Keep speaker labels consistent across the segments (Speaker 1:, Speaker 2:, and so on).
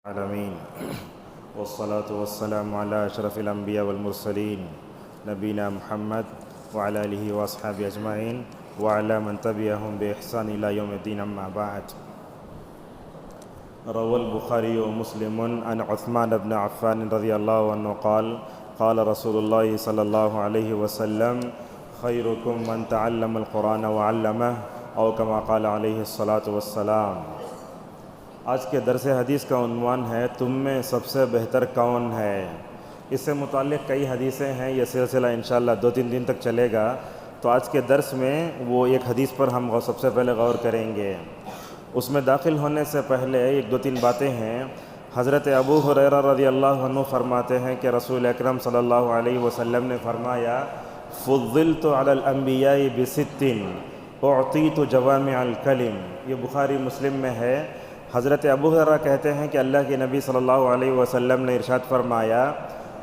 Speaker 1: العالمين والصلاة والسلام على أشرف الأنبياء والمرسلين نبينا محمد وعلى آله وأصحابه أجمعين وعلى من تبعهم بإحسان إلى يوم الدين أما بعد. روى البخاري ومسلم عن عثمان بن عفان رضي الله عنه قال قال رسول الله صلى الله عليه وسلم خيركم من تعلم القرآن وعلمه أو كما قال عليه الصلاة والسلام. آج کے درس حدیث کا عنوان ہے تم میں سب سے بہتر کون ہے. اس سے متعلق کئی حدیثیں ہیں. یہ سلسلہ انشاءاللہ 2-3 دن تک چلے گا. تو آج کے درس میں وہ ایک حدیث پر ہم سب سے پہلے غور کریں گے. اس میں داخل ہونے سے پہلے 1-2-3 باتیں ہیں. حضرت ابو ہریرہ رضی اللہ عنہ فرماتے ہیں کہ رسول اکرم صلی اللہ علیہ وسلم نے فرمایا فضلت علی الانبیاء بست اعطیت جوامع الکلم. یہ بخاری مسلم میں ہے. حضرت ابو ہریرہ کہتے ہیں کہ اللہ کے نبی صلی اللہ علیہ وسلم نے ارشاد فرمایا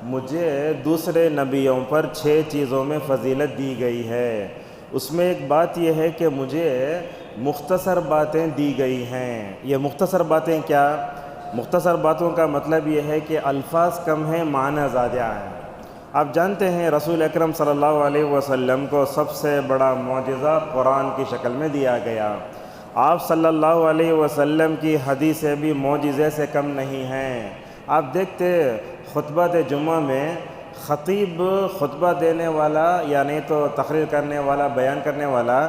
Speaker 1: مجھے دوسرے نبیوں پر 6 چیزوں میں فضیلت دی گئی ہے. اس میں ایک بات یہ ہے کہ مجھے مختصر باتیں دی گئی ہیں. یہ مختصر باتیں کیا؟ مختصر باتوں کا مطلب یہ ہے کہ الفاظ کم ہیں، معنی زیادہ ہیں. آپ جانتے ہیں رسول اکرم صلی اللہ علیہ وسلم کو سب سے بڑا معجزہ قرآن کی شکل میں دیا گیا. آپ صلی اللہ علیہ وسلم کی حدیثیں بھی معجزے سے کم نہیں ہیں. آپ دیکھتے خطبہ جمعہ میں خطیب خطبہ دینے والا یعنی تو تقریر کرنے والا، بیان کرنے والا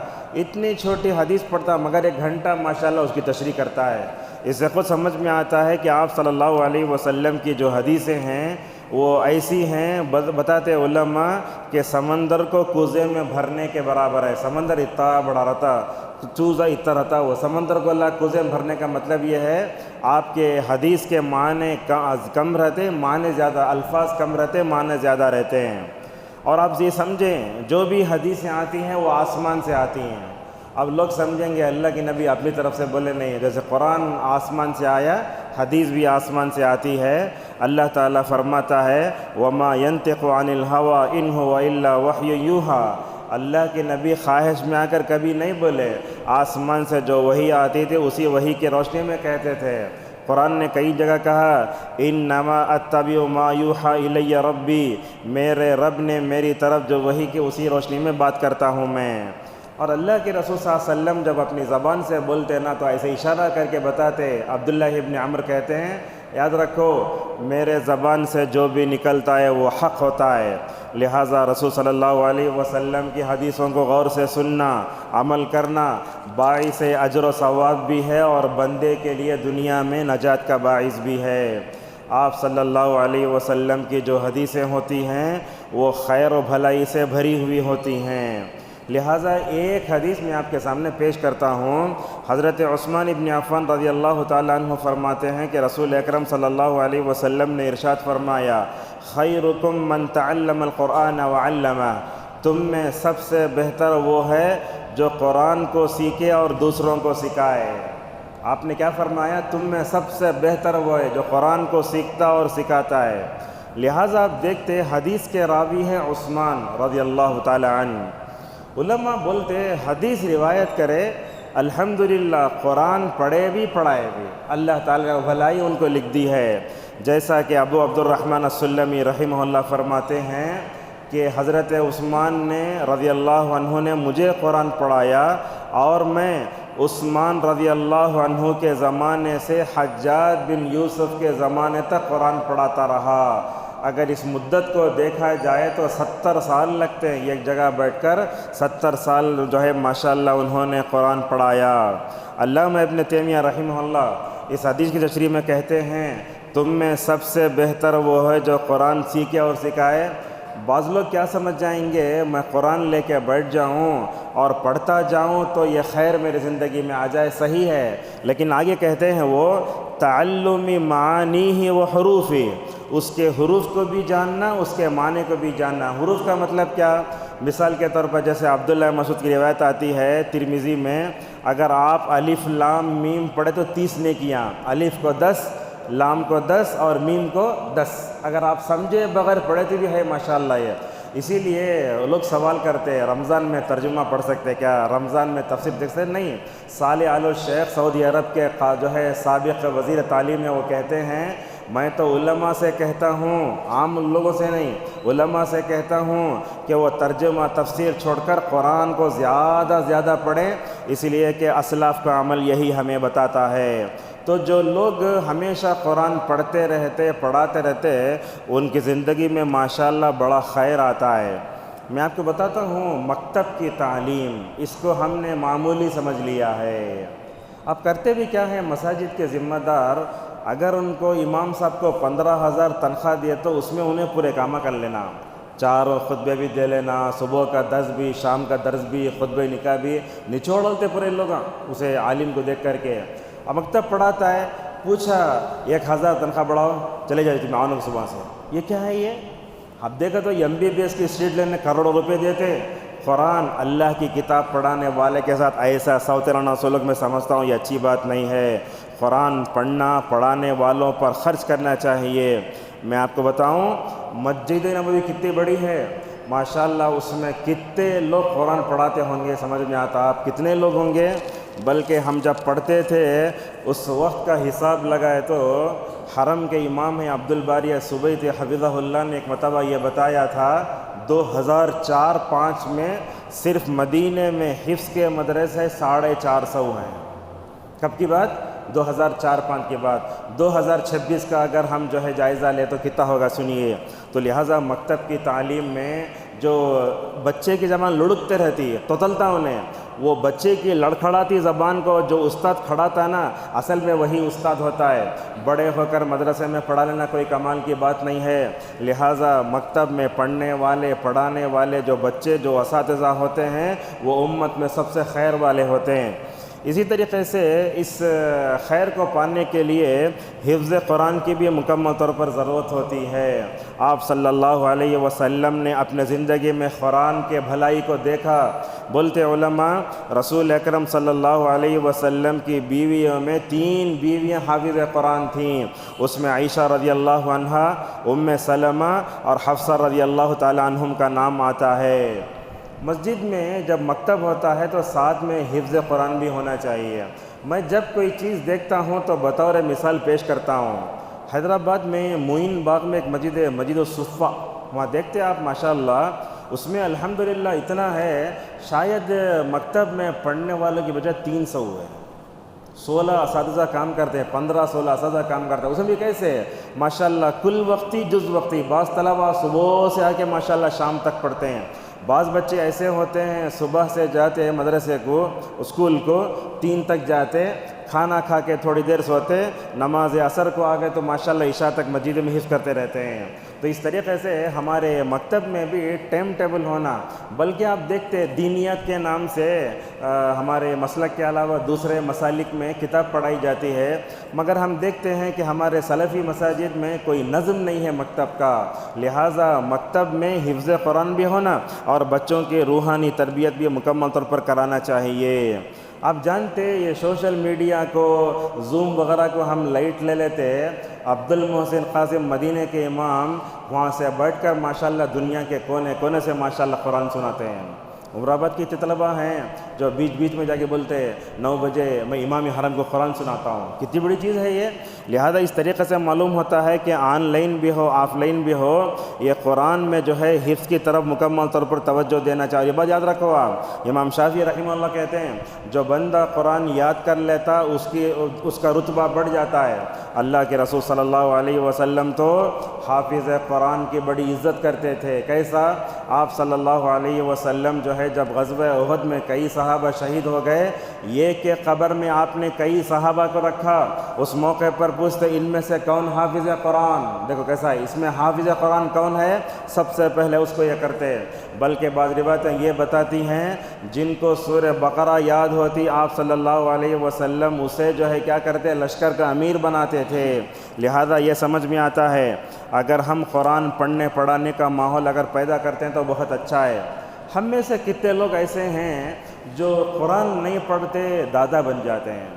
Speaker 1: اتنی چھوٹی حدیث پڑھتا مگر 1 گھنٹہ ماشاءاللہ اس کی تشریح کرتا ہے. اس سے خود سمجھ میں آتا ہے کہ آپ صلی اللہ علیہ وسلم کی جو حدیثیں ہیں وہ ایسی ہیں بتاتے علماء کہ سمندر کو کوزے میں بھرنے کے برابر ہے. سمندر اتنا بڑا رہتا، چوزا اتنا رہتا، وہ سمندر کو اللہ کوزے میں بھرنے کا مطلب یہ ہے آپ کے حدیث کے معنی کم رہتے، معنی زیادہ، الفاظ کم رہتے، معنی زیادہ رہتے ہیں. اور آپ یہ سمجھیں جو بھی حدیثیں آتی ہیں وہ آسمان سے آتی ہیں. اب لوگ سمجھیں گے اللہ کی نبی اپنی طرف سے بولے نہیں. جیسے قرآن آسمان سے آیا، حدیث بھی آسمان سے آتی ہے. اللہ تعالیٰ فرماتا ہے وَمَا يَنْتِقُ عَنِ الْهَوَىٰ إِنْ هُوَ إِلَّا وَحْيٌ يُوحَىٰ. اللہ کے نبی خواہش میں آ کر کبھی نہیں بولے. آسمان سے جو وحی آتی تھی اسی وحی کی روشنی میں کہتے تھے. قرآن نے کئی جگہ کہا انما اتبع ما یوحی الی ربی، میرے رب نے میری طرف جو وحی کی اسی روشنی میں بات کرتا ہوں میں. اور اللہ کے رسول صلی اللہ علیہ وسلم جب اپنی زبان سے بولتے نا تو ایسے اشارہ کر کے بتاتے. عبداللہ ابن عمر کہتے ہیں یاد رکھو میرے زبان سے جو بھی نکلتا ہے وہ حق ہوتا ہے. لہٰذا رسول صلی اللہ علیہ وسلم کی حدیثوں کو غور سے سننا، عمل کرنا باعث اجر و ثواب بھی ہے اور بندے کے لیے دنیا میں نجات کا باعث بھی ہے. آپ صلی اللہ علیہ وسلم کی جو حدیثیں ہوتی ہیں وہ خیر و بھلائی سے بھری ہوئی ہوتی ہیں. لہٰذا ایک حدیث میں آپ کے سامنے پیش کرتا ہوں. حضرت عثمان ابن عفان رضی اللہ تعالیٰ عنہ فرماتے ہیں کہ رسول اکرم صلی اللہ علیہ وسلم نے ارشاد فرمایا خیرکم من تعلم القرآن وعلمہ. تم میں سب سے بہتر وہ ہے جو قرآن کو سیکھے اور دوسروں کو سکھائے. آپ نے کیا فرمایا؟ تم میں سب سے بہتر وہ ہے جو قرآن کو سیکھتا اور سکھاتا ہے. لہٰذا آپ دیکھتے حدیث کے راوی ہیں عثمان رضی اللہ تعالیٰ عنہ. علماء بولتے حدیث روایت کرے الحمدللہ قرآن پڑھے بھی پڑھائے بھی، اللہ تعالیٰ نے بھلائی ان کو لکھ دی ہے. جیسا کہ ابو عبد الرحمن السلمی رحمہ اللہ فرماتے ہیں کہ حضرت عثمان نے رضی اللہ عنہ نے مجھے قرآن پڑھایا اور میں عثمان رضی اللہ عنہ کے زمانے سے حجاج بن یوسف کے زمانے تک قرآن پڑھاتا رہا. اگر اس مدت کو دیکھا جائے تو 70 سال لگتے ہیں. ایک جگہ بیٹھ کر 70 سال جو ہے ماشاءاللہ انہوں نے قرآن پڑھایا. علامہ ابن تیمیہ رحمہ اللہ اس حدیث کی تشریح میں کہتے ہیں تم میں سب سے بہتر وہ ہے جو قرآن سیکھے اور سکھائے. بعض لوگ کیا سمجھ جائیں گے میں قرآن لے کے بیٹھ جاؤں اور پڑھتا جاؤں تو یہ خیر میری زندگی میں آ جائے. صحیح ہے، لیکن آگے کہتے ہیں وہ تعلم معانیہ و حروفہ، اس کے حروف کو بھی جاننا، اس کے معنی کو بھی جاننا. حروف کا مطلب کیا؟ مثال کے طور پر جیسے عبداللہ مسعود کی روایت آتی ہے ترمذی میں اگر آپ الف لام میم پڑھے تو 30 نیکیاں. الف کو 10، لام کو 10 اور میم کو 10. اگر آپ سمجھے بغیر پڑھے تو بھی ہے ماشاءاللہ. یہ اسی لیے لوگ سوال کرتے ہیں رمضان میں ترجمہ پڑھ سکتے کیا، رمضان میں تفسیر دیکھ سکتے؟ نہیں۔ صالح آل الشیخ سعودی عرب کے جو ہے سابق وزیر تعلیم ہیں، وہ کہتے ہیں میں تو علماء سے کہتا ہوں، عام لوگوں سے نہیں، علماء سے کہتا ہوں کہ وہ ترجمہ تفسیر چھوڑ کر قرآن کو زیادہ پڑھیں، اس لیے کہ اسلاف کا عمل یہی ہمیں بتاتا ہے۔ تو جو لوگ ہمیشہ قرآن پڑھتے رہتے پڑھاتے رہتے ان کی زندگی میں ماشاءاللہ بڑا خیر آتا ہے۔ میں آپ کو بتاتا ہوں مکتب کی تعلیم، اس کو ہم نے معمولی سمجھ لیا ہے۔ اب کرتے بھی کیا ہے، مساجد کے ذمہ دار اگر ان کو امام صاحب کو 15,000 تنخواہ دیے تو اس میں انہیں پورے کامہ کر لینا، 4 خطبے بھی دے لینا، صبح کا درس بھی، شام کا درس بھی، خطبہ نکاح بھی، نچوڑ ڈالتے پورے لوگ اسے عالم کو دیکھ کر کے۔ اب مکتب پڑھاتا ہے، پوچھا 1,000 تنخواہ بڑھاؤ، چلے جائے میں آؤں گا صبح سے۔ یہ کیا ہے یہ؟ اب دیکھا تو MBBS کی سیٹ لینے کروڑوں روپے دیتے، قرآن اللہ کی کتاب پڑھانے والے کے ساتھ ایسا سوتیرانہ سلوک میں سمجھتا ہوں یہ اچھی بات نہیں ہے۔ قرآن پڑھنا پڑھانے والوں پر خرچ کرنا چاہیے۔ میں آپ کو بتاؤں مسجد نبوی کتنی بڑی ہے، ماشاءاللہ اس میں کتنے لوگ قرآن پڑھاتے ہوں گے سمجھ میں آتا، آپ کتنے لوگ ہوں گے؟ بلکہ ہم جب پڑھتے تھے اس وقت کا حساب لگائے تو حرم کے امام ہیں عبدالباری سبیتی حفظہ اللہ نے ایک مرتبہ یہ بتایا تھا 2004-05 میں صرف مدینے میں حفظ کے مدرسے 450 ہیں۔ کب کی بات؟ 2004-05 کے بعد۔ 2026 کا اگر ہم جو ہے جائزہ لیں تو کتنا ہوگا سنیے۔ تو لہٰذا مکتب کی تعلیم میں جو بچے کی زبان لڑکتے رہتی ہے توتلتا انہیں، وہ بچے کی لڑکھڑاتی زبان کو جو استاد کھڑاتا ہے نا، اصل میں وہی استاد ہوتا ہے۔ بڑے ہو کر مدرسے میں پڑھا لینا کوئی کمال کی بات نہیں ہے۔ لہٰذا مکتب میں پڑھنے والے پڑھانے والے جو بچے جو اساتذہ ہوتے ہیں وہ امت میں سب سے خیر والے ہوتے ہیں۔ اسی طریقے سے اس خیر کو پانے کے لیے حفظ قرآن کی بھی مکمل طور پر ضرورت ہوتی ہے۔ آپ صلی اللہ علیہ وسلم نے اپنے زندگی میں قرآن کے بھلائی کو دیکھا۔ بولتے علماء رسول اکرم صلی اللہ علیہ وسلم کی بیویوں میں 3 بیویاں حافظ قرآن تھیں، اس میں عائشہ رضی اللہ عنہا، سلمہ اور حفصہ رضی اللہ تعالی عنہم کا نام آتا ہے۔ مسجد میں جب مکتب ہوتا ہے تو ساتھ میں حفظ قرآن بھی ہونا چاہیے۔ میں جب کوئی چیز دیکھتا ہوں تو بطور مثال پیش کرتا ہوں۔ حیدرآباد میں معین باغ میں ایک مسجد ہے، مسجد الصفہ، وہاں دیکھتے آپ ماشاءاللہ اس میں الحمدللہ اتنا ہے، شاید مکتب میں پڑھنے والوں کی بجائے 300 ہے۔ 16 اساتذہ کام کرتے ہیں، 15-16 اساتذہ کام کرتے ہیں، اس میں بھی کیسے ہے ماشاءاللہ کل وقتی جز وقتی۔ بعض طلبہ صبح سے آ کے ماشاءاللہ شام تک پڑھتے ہیں۔ بعض بچے ایسے ہوتے ہیں صبح سے جاتے ہیں مدرسے کو، اسکول کو، 3 تک جاتے، کھانا کھا کے تھوڑی دیر سوتے، نماز عصر کو آ گئے تو ماشاءاللہ عشاء تک مسجد میں حفظ کرتے رہتے ہیں۔ تو اس طریقے سے ہمارے مکتب میں بھی ٹائم ٹیبل ہونا، بلکہ آپ دیکھتے دینیات کے نام سے ہمارے مسلک کے علاوہ دوسرے مسالک میں کتاب پڑھائی جاتی ہے، مگر ہم دیکھتے ہیں کہ ہمارے سلفی مساجد میں کوئی نظم نہیں ہے مکتب کا۔ لہٰذا مکتب میں حفظ قرآن بھی ہونا اور بچوں کی روحانی تربیت بھی مکمل طور پر کرانا چاہیے۔ آپ جانتے یہ سوشل میڈیا کو، زوم وغیرہ کو ہم لائٹ لے لیتے، عبد المحسن قاسم مدینے کے امام وہاں سے بیٹھ کر ماشاءاللہ دنیا کے کونے کونے سے ماشاءاللہ قرآن سناتے ہیں۔ عمر آباد کی طلبہ ہیں جو بیچ بیچ میں جا کے بولتے ہیں 9 بجے میں امام حرم کو قرآن سناتا ہوں، کتنی بڑی چیز ہے یہ۔ لہذا اس طریقے سے معلوم ہوتا ہے کہ آن لائن بھی ہو آف لائن بھی ہو، یہ قرآن میں جو ہے حفظ کی طرف مکمل طور پر توجہ دینا چاہیے۔ بات یاد رکھو آپ، امام شافعی رحمہ اللہ کہتے ہیں جو بندہ قرآن یاد کر لیتا اس کا رتبہ بڑھ جاتا ہے۔ اللہ کے رسول صلی اللہ علیہ وسلم تو حافظ قرآن کی بڑی عزت کرتے تھے۔ کیسا؟ آپ صلی اللہ علیہ وسلم جو ہے جب غزوہ احد میں کئی صحابہ شہید ہو گئے، یہ کہ قبر میں آپ نے کئی صحابہ کو رکھا، اس موقع پر پوچھتے ان میں سے کون حافظ قرآن؟ دیکھو کیسا ہے، اس میں حافظ قرآن کون ہے؟ سب سے پہلے اس کو یہ کرتے۔ بلکہ بعض روایتیں یہ بتاتی ہیں جن کو سورہ بقرہ یاد ہوتی آپ صلی اللہ علیہ وسلم اسے جو ہے کیا کرتے، لشکر کا امیر بناتے تھے۔ لہذا یہ سمجھ میں آتا ہے اگر ہم قرآن پڑھنے پڑھانے کا ماحول اگر پیدا کرتے ہیں تو بہت اچھا ہے۔ ہم میں سے کتنے لوگ ایسے ہیں جو قرآن نہیں پڑھتے دادا بن جاتے ہیں،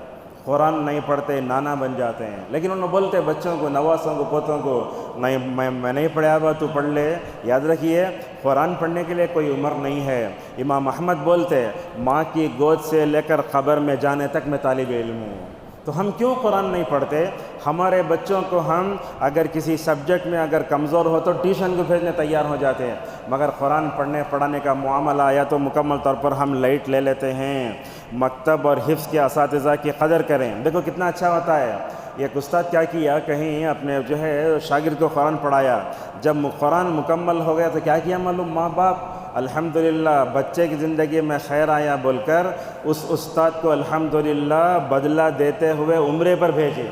Speaker 1: قرآن نہیں پڑھتے نانا بن جاتے ہیں، لیکن انہوں بولتے بچوں کو، نواسوں کو، پوتوں کو، نہیں میں نہیں پڑھا ہوا، تو پڑھ لے۔ یاد رکھیے قرآن پڑھنے کے لیے کوئی عمر نہیں ہے۔ امام احمد بولتے ماں کی گود سے لے کر قبر میں جانے تک میں طالب علم ہوں۔ تو ہم کیوں قرآن نہیں پڑھتے؟ ہمارے بچوں کو ہم اگر کسی سبجیکٹ میں اگر کمزور ہو تو ٹیوشن کو بھیجنے تیار ہو جاتے ہیں، مگر قرآن پڑھانے کا معاملہ آیا تو مکمل طور پر ہم لائٹ لے لیتے ہیں۔ مکتب اور حفظ کے اساتذہ کی قدر کریں۔ دیکھو کتنا اچھا ہوتا ہے۔ ایک استاد کیا کیا، کہیں اپنے جو ہے شاگرد کو قرآن پڑھایا، جب قرآن مکمل ہو گیا تو کیا کیا معلوم؟ ماں باپ الحمدللہ بچے کی زندگی میں خیر آیا بول کر اس استاد کو الحمدللہ بدلہ دیتے ہوئے عمرے پر بھیجے۔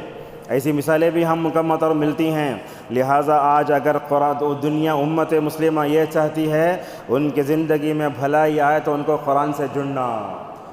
Speaker 1: ایسی مثالیں بھی ہم مکمل طور ملتی ہیں۔ لہٰذا آج اگر قرآن دنیا امت مسلمہ یہ چاہتی ہے ان کی زندگی میں بھلائی آئے تو ان کو قرآن سے جڑنا۔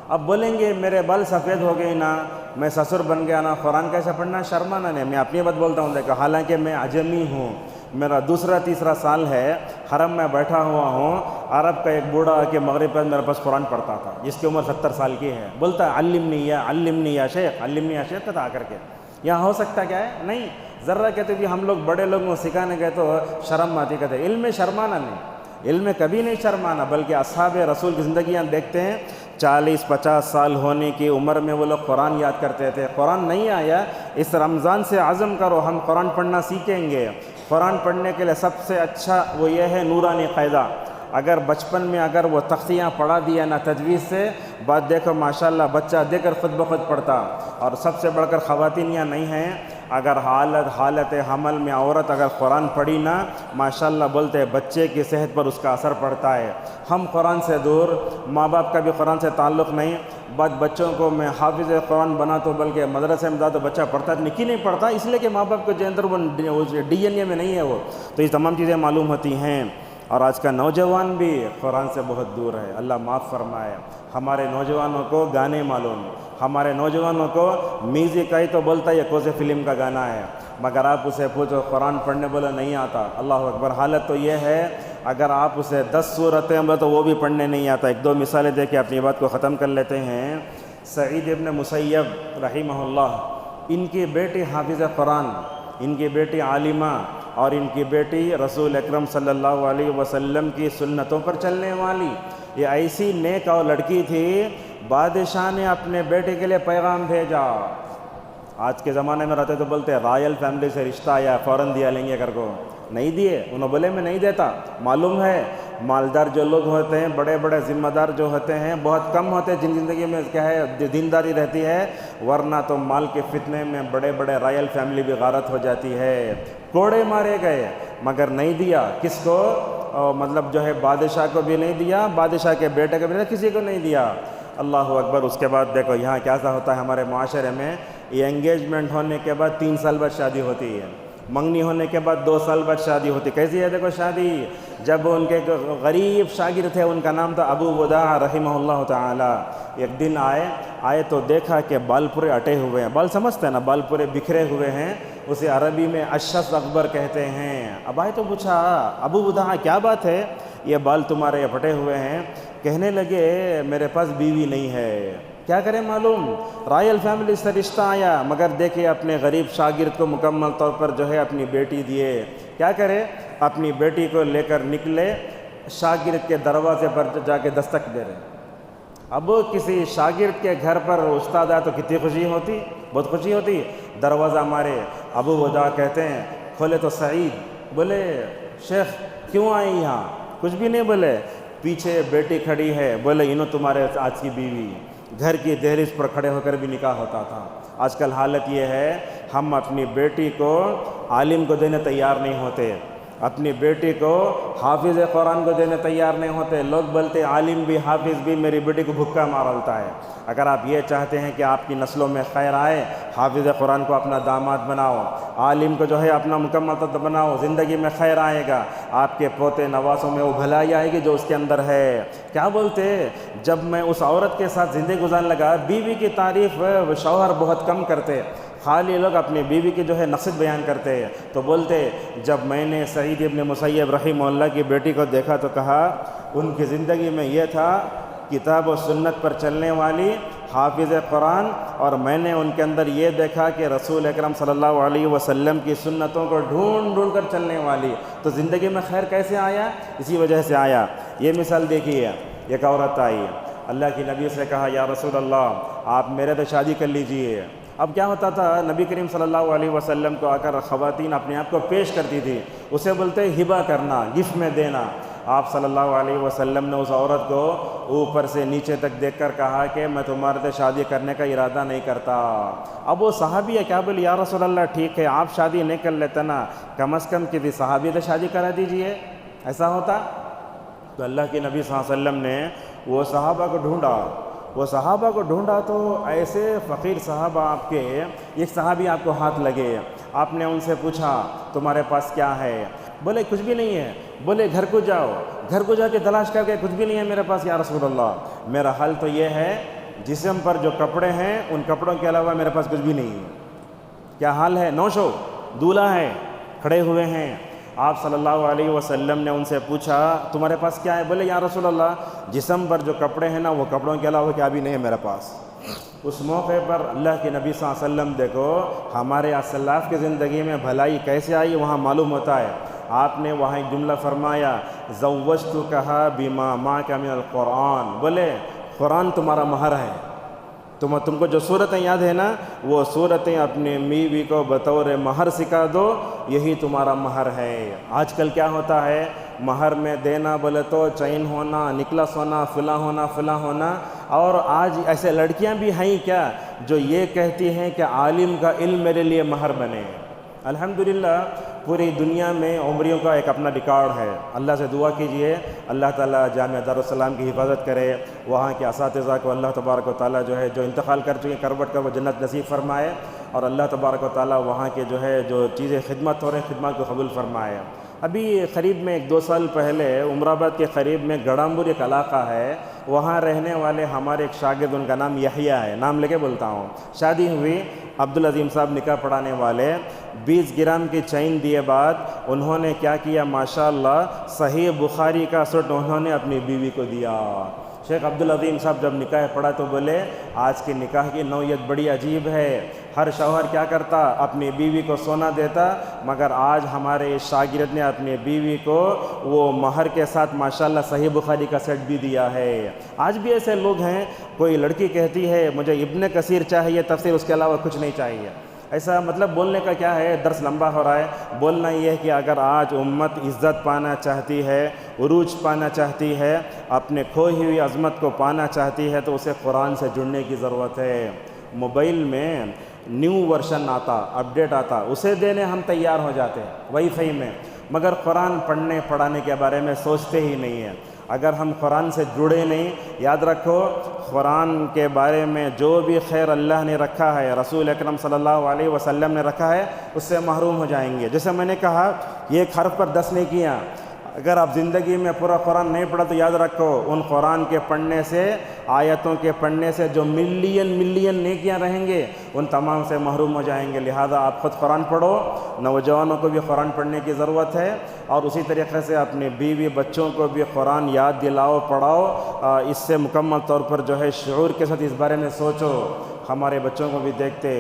Speaker 1: اب بولیں گے میرے بال سفید ہو گئے نا، میں سسر بن گیا نا، قرآن کیسے پڑھنا؟ شرمانا نہیں، میں اپنی بات بولتا ہوں۔ دیکھو حالانکہ میں عجمی ہوں، میرا دوسرا تیسرا سال ہے، حرم میں بیٹھا ہوا ہوں، عرب کا ایک بوڑھا آ کے مغرب پر میرے پاس قرآن پڑھتا تھا، جس کی عمر 70 سال کی ہے، بولتا ہے علمنی یا شیخ، علمنی یا شیخ کہتا آ کر کے۔ یہاں ہو سکتا کیا ہے؟ نہیں، ذرا کہتے بھی ہم لوگ بڑے لوگوں کو سکھانے گئے تو شرم آتی، کہتے علم میں شرمانا نہیں، علم میں کبھی نہیں شرمانا، بلکہ اصحاب رسول کی زندگیاں دیکھتے ہیں 40-50 سال ہونے کی عمر میں وہ لوگ قرآن یاد کرتے تھے۔ قرآن نہیں آیا، اس رمضان سے عزم کرو ہم قرآن پڑھنا سیکھیں گے۔ قرآن پڑھنے کے لیے سب سے اچھا وہ یہ ہے نورانی قاعدہ۔ اگر بچپن میں اگر وہ تختیاں پڑھا دیا نا تجویز سے، بات دیکھو ماشاءاللہ بچہ دے کر خود بخود پڑھتا۔ اور سب سے بڑھ کر خواتین یہاں نہیں ہیں، اگر حالت حمل میں عورت اگر قرآن پڑھی نا ماشاءاللہ بولتے بچے کی صحت پر اس کا اثر پڑتا ہے۔ ہم قرآن سے دور، ماں باپ کا بھی قرآن سے تعلق نہیں، بچوں کو میں حافظ قرآن بنا تو بلکہ مدرسے میں تو بچہ پڑھتا نہیں پڑھتا، اس لیے کہ ماں باپ کے اندر وہ ڈی این اے میں نہیں ہے وہ، تو یہ تمام چیزیں معلوم ہوتی ہیں۔ اور آج کا نوجوان بھی قرآن سے بہت دور ہے، اللہ معاف فرمائے۔ ہمارے نوجوانوں کو گانے معلوم، ہمارے نوجوانوں کو میوزک آئی تو بولتا ہے کون سے فلم کا گانا ہے، مگر آپ اسے پوچھو قرآن پڑھنے بولے نہیں آتا۔ اللہ اکبر، حالت تو یہ ہے اگر آپ اسے 10 سورتیں بولے تو وہ بھی پڑھنے نہیں آتا۔ ایک دو مثالیں دے کے اپنی بات کو ختم کر لیتے ہیں۔ سعید ابن مسیب رحمہ اللہ، ان کی بیٹی حافظ قرآن، ان کی بیٹی عالمہ، اور ان کی بیٹی رسول اکرم صلی اللہ علیہ وسلم کی سنتوں پر چلنے والی، یہ ایسی نیک اور لڑکی تھی، بادشاہ نے اپنے بیٹے کے لیے پیغام بھیجا۔ آج کے زمانے میں رہتے تو بولتے رائل فیملی سے رشتہ آیا فوراً دیا لیں گے کر کو، نہیں دیے، انہوں بولے میں نہیں دیتا۔ معلوم ہے مالدار جو لوگ ہوتے ہیں، بڑے بڑے ذمہ دار جو ہوتے ہیں بہت کم ہوتے ہیں جن زندگی میں کیا ہے دینداری رہتی ہے، ورنہ تو مال کے فتنے میں بڑے بڑے رائل فیملی بھی غارت ہو جاتی ہے، کوڑے مارے گئے، مگر نہیں دیا کس کو؟ مطلب جو ہے بادشاہ کو بھی نہیں دیا، بادشاہ کے بیٹے کو بھی نہیں، کسی کو نہیں دیا۔ اللہ اکبر۔ اس کے بعد دیکھو یہاں کیسا ہوتا ہے ہمارے معاشرے میں، یہ انگیجمنٹ ہونے کے بعد 3 سال بعد شادی ہوتی ہے، منگنی ہونے کے بعد 2 سال بعد شادی ہوتی۔ کیسی ہے دیکھو شادی؟ جب ان کے غریب شاگرد تھے، ان کا نام تھا ابو وداع رحمہ اللہ تعالی، ایک دن آئے تو دیکھا کہ بال پورے اٹے ہوئے ہیں، بال سمجھتے ہیں نا، بال پورے بکھرے ہوئے ہیں، اسے عربی میں اشس اکبر کہتے ہیں۔ اب آئے تو پوچھا ابو وداع کیا بات ہے، یہ بال تمہارے پھٹے ہوئے ہیں؟ کہنے لگے میرے پاس بیوی نہیں ہے۔ کیا کریں معلوم، رائل فیملی سے رشتہ آیا، مگر دیکھے اپنے غریب شاگرد کو مکمل طور پر جو ہے اپنی بیٹی دیے۔ کیا کرے، اپنی بیٹی کو لے کر نکلے، شاگرد کے دروازے پر جا کے دستک دے رہے۔ اب کسی شاگرد کے گھر پر استاد آیا تو کتنی خوشی ہوتی، بہت خوشی ہوتی۔ دروازہ مارے، ابو وداع کہتے ہیں کھولے تو سعید، بولے شیخ کیوں آئے یہاں؟ کچھ بھی نہیں بولے، پیچھے بیٹی کھڑی ہے، بولے انہوں تمہارے آج کی بیوی۔ گھر کی دہلیز پر کھڑے ہو کر بھی نکاح ہوتا تھا۔ آج کل حالت یہ ہے ہم اپنی بیٹی کو عالم کو دینے تیار نہیں ہوتے، اپنی بیٹی کو حافظ قرآن کو دینے تیار نہیں ہوتے۔ لوگ بولتے عالم بھی حافظ بھی میری بیٹی کو بھکا مارلتا ہے۔ اگر آپ یہ چاہتے ہیں کہ آپ کی نسلوں میں خیر آئے، حافظ قرآن کو اپنا داماد بناؤ، عالم کو جو ہے اپنا مکمل طور بناؤ، زندگی میں خیر آئے گا، آپ کے پوتے نواسوں میں وہ بھلائی آئے گی جو اس کے اندر ہے۔ کیا بولتے، جب میں اس عورت کے ساتھ زندگی گزارنے لگا، بیوی کی تعریف شوہر بہت کم کرتے، خالی لوگ اپنی بیوی کی جو ہے نقص بیان کرتے ہیں، تو بولتے جب میں نے سعید ابن مسیب رحمہ اللہ کی بیٹی کو دیکھا تو کہا ان کی زندگی میں یہ تھا کتاب و سنت پر چلنے والی، حافظ قرآن، اور میں نے ان کے اندر یہ دیکھا کہ رسول اکرم صلی اللہ علیہ وسلم کی سنتوں کو ڈھونڈ ڈھونڈ کر چلنے والی، تو زندگی میں خیر کیسے آیا؟ اسی وجہ سے آیا۔ یہ مثال دیکھیے، ایک عورت آئی، اللہ کی نبی سے کہا یا رسول اللہ آپ میرے تو شادی کر لیجئے۔ اب کیا ہوتا تھا، نبی کریم صلی اللہ علیہ وسلم کو آ کر خواتین اپنے آپ کو پیش کرتی تھی، اسے بولتے ہبہ کرنا، گفٹ میں دینا۔ آپ صلی اللہ علیہ وسلم نے اس عورت کو اوپر سے نیچے تک دیکھ کر کہا کہ میں تمہارے سے شادی کرنے کا ارادہ نہیں کرتا۔ اب وہ صحابی ہے، کیا بولی یا رسول اللہ ٹھیک ہے آپ شادی نہیں کر لیتے نا، کم از کم کسی صحابی سے شادی کرا دیجئے، ایسا ہوتا؟ تو اللہ کے نبی صلی اللہ علیہ وسلم نے وہ صحابہ کو ڈھونڈا تو ایسے فقیر صحابہ آپ کے، ایک صحابی آپ کو ہاتھ لگے، آپ نے ان سے پوچھا تمہارے پاس کیا ہے؟ بولے کچھ بھی نہیں ہے۔ بولے گھر کو جا کے تلاش کر کے، کچھ بھی نہیں ہے میرے پاس یا رسول اللہ، میرا حال تو یہ ہے جسم پر جو کپڑے ہیں ان کپڑوں کے علاوہ میرے پاس کچھ بھی نہیں ہے۔ کیا حال ہے؟ نوشو دولہا ہے، کھڑے ہوئے ہیں۔ آپ صلی اللہ علیہ وسلم نے ان سے پوچھا تمہارے پاس کیا ہے؟ بولے یا رسول اللہ جسم پر جو کپڑے ہیں نا وہ کپڑوں کے علاوہ کیا بھی نہیں ہے میرے پاس۔ اس موقع پر اللہ کے نبی صلی اللہ علیہ وسلم دیکھو ہمارے اسلاف کی زندگی میں بھلائی کیسے آئی وہاں معلوم ہوتا ہے۔ آپ نے وہاں ایک جملہ فرمایا زوجتکھا بما معک من القرآن، بولے قرآن تمہارا مہر ہے۔ تم کو جو صورتیں یاد ہے نا وہ صورتیں اپنے بیوی کو بطور مہر سکھا دو، یہی تمہارا مہر ہے۔ آج کل کیا ہوتا ہے، مہر میں دینا بولے تو چین ہونا، نکلس ہونا، فلاں ہونا، اور آج ایسے لڑکیاں بھی ہیں کیا جو یہ کہتی ہیں کہ عالم کا علم میرے لیے مہر بنے۔ الحمدللہ پوری دنیا میں عمریوں کا ایک اپنا ریکارڈ ہے۔ اللہ سے دعا کیجئے اللہ تعالیٰ جامعہ دارالسلام کی حفاظت کرے، وہاں کے اساتذہ کو اللہ تبارک و تعالیٰ جو انتقال کر چکے کروٹ کا وہ جنت نصیب فرمائے، اور اللہ تبارک و تعالیٰ وہاں کے جو چیزیں خدمت ہو رہے ہیں خدمات کو قبول فرمائے۔ ابھی قریب میں 1-2 سال پہلے عمر آباد کے قریب میں گڑامبور ایک علاقہ ہے، وہاں رہنے والے ہمارے ایک شاگرد، ان کا نام یحییٰ ہے، نام لے کے بولتا ہوں، شادی ہوئی، عبدالعظیم صاحب نکاح پڑھانے والے، 20 گرام کی چین دیے بعد انہوں نے کیا کیا، ماشاءاللہ صحیح بخاری کا سٹ انہوں نے اپنی بیوی کو دیا۔ شیخ عبدالعظیم صاحب جب نکاح پڑھا تو بولے آج کی نکاح کی نوعیت بڑی عجیب ہے، ہر شوہر کیا کرتا اپنی بیوی کو سونا دیتا، مگر آج ہمارے شاگرد نے اپنی بیوی کو وہ مہر کے ساتھ ماشاءاللہ صحیح بخاری کا سیٹ بھی دیا ہے۔ آج بھی ایسے لوگ ہیں، کوئی لڑکی کہتی ہے مجھے ابن کثیر چاہیے تفسیر، اس کے علاوہ کچھ نہیں چاہیے۔ ایسا مطلب بولنے کا کیا ہے، درس لمبا ہو رہا ہے، بولنا یہ ہے کہ اگر آج امت عزت پانا چاہتی ہے، عروج پانا چاہتی ہے، اپنے کھوئی ہوئی عظمت کو پانا چاہتی ہے، تو اسے قرآن سے جڑنے کی ضرورت ہے۔ موبائل میں نیو ورژن آتا، اپڈیٹ آتا، اسے دینے ہم تیار ہو جاتے ہیں وائی فائی میں، مگر قرآن پڑھنے پڑھانے کے بارے میں سوچتے ہی نہیں ہیں۔ اگر ہم قرآن سے جڑے نہیں، یاد رکھو قرآن کے بارے میں جو بھی خیر اللہ نے رکھا ہے، رسول اکرم صلی اللہ علیہ وسلم نے رکھا ہے، اس سے محروم ہو جائیں گے۔ جیسے میں نے کہا یہ ایک حرف پر 10 نیکیاں، اگر آپ زندگی میں پورا قرآن نہیں پڑھا تو یاد رکھو ان قرآن کے پڑھنے سے، آیتوں کے پڑھنے سے جو ملین نیکیاں رہیں گے ان تمام سے محروم ہو جائیں گے۔ لہذا آپ خود قرآن پڑھو، نوجوانوں کو بھی قرآن پڑھنے کی ضرورت ہے، اور اسی طریقے سے اپنے بیوی بچوں کو بھی قرآن یاد دلاؤ، پڑھاؤ، اس سے مکمل طور پر جو ہے شعور کے ساتھ اس بارے میں سوچو۔ ہمارے بچوں کو بھی دیکھتے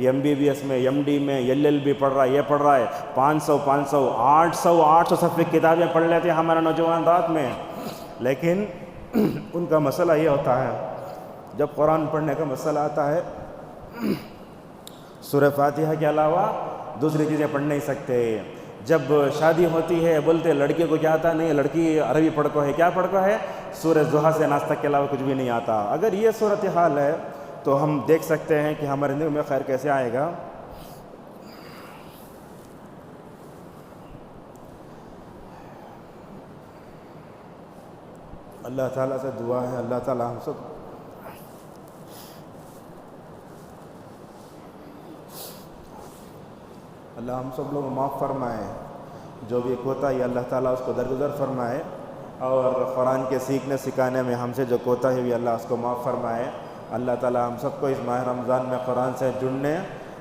Speaker 1: MBBS میں، MD میں، LLB پڑھ رہا ہے، یہ پڑھ رہا ہے، 500 800 صفحے کتابیں پڑھ لیتے ہیں ہمارے نوجوان رات میں، لیکن ان کا مسئلہ یہ ہوتا ہے جب قرآن پڑھنے کا مسئلہ آتا ہے سورہ فاتحہ کے علاوہ دوسری چیزیں پڑھ نہیں سکتے۔ جب شادی ہوتی ہے بولتے لڑکی کو کیا آتا نہیں، لڑکی عربی پڑھ کو ہے، کیا پڑھ کو ہے، سورہ ضحیٰ سے ناز تک کے علاوہ کچھ بھی نہیں آتا۔ اگر یہ صورتحال ہے تو ہم دیکھ سکتے ہیں کہ ہمارے زندگی میں خیر کیسے آئے گا۔ اللہ تعالیٰ سے دعا ہے اللہ تعالیٰ ہم سب لوگ معاف فرمائے، جو بھی کوتاہی اللہ تعالیٰ اس کو درگزر فرمائے، اور قرآن کے سیکھنے سکھانے میں ہم سے جو کوتاہی ہوئی اللہ اس کو معاف فرمائے۔ اللہ تعالیٰ ہم سب کو اس ماہ رمضان میں قرآن سے جڑنے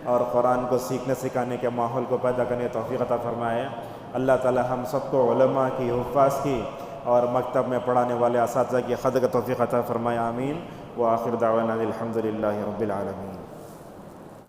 Speaker 1: اور قرآن کو سیکھنے سکھانے کے ماحول کو پیدا کرنے توفیق عطا فرمائے۔ اللہ تعالیٰ ہم سب کو علماء کی، حفاظ کی اور مکتب میں پڑھانے والے اساتذہ کی قدر کا توفیق عطا فرمائے، آمین۔ وآخر دعوانا الحمد لله رب العالمين.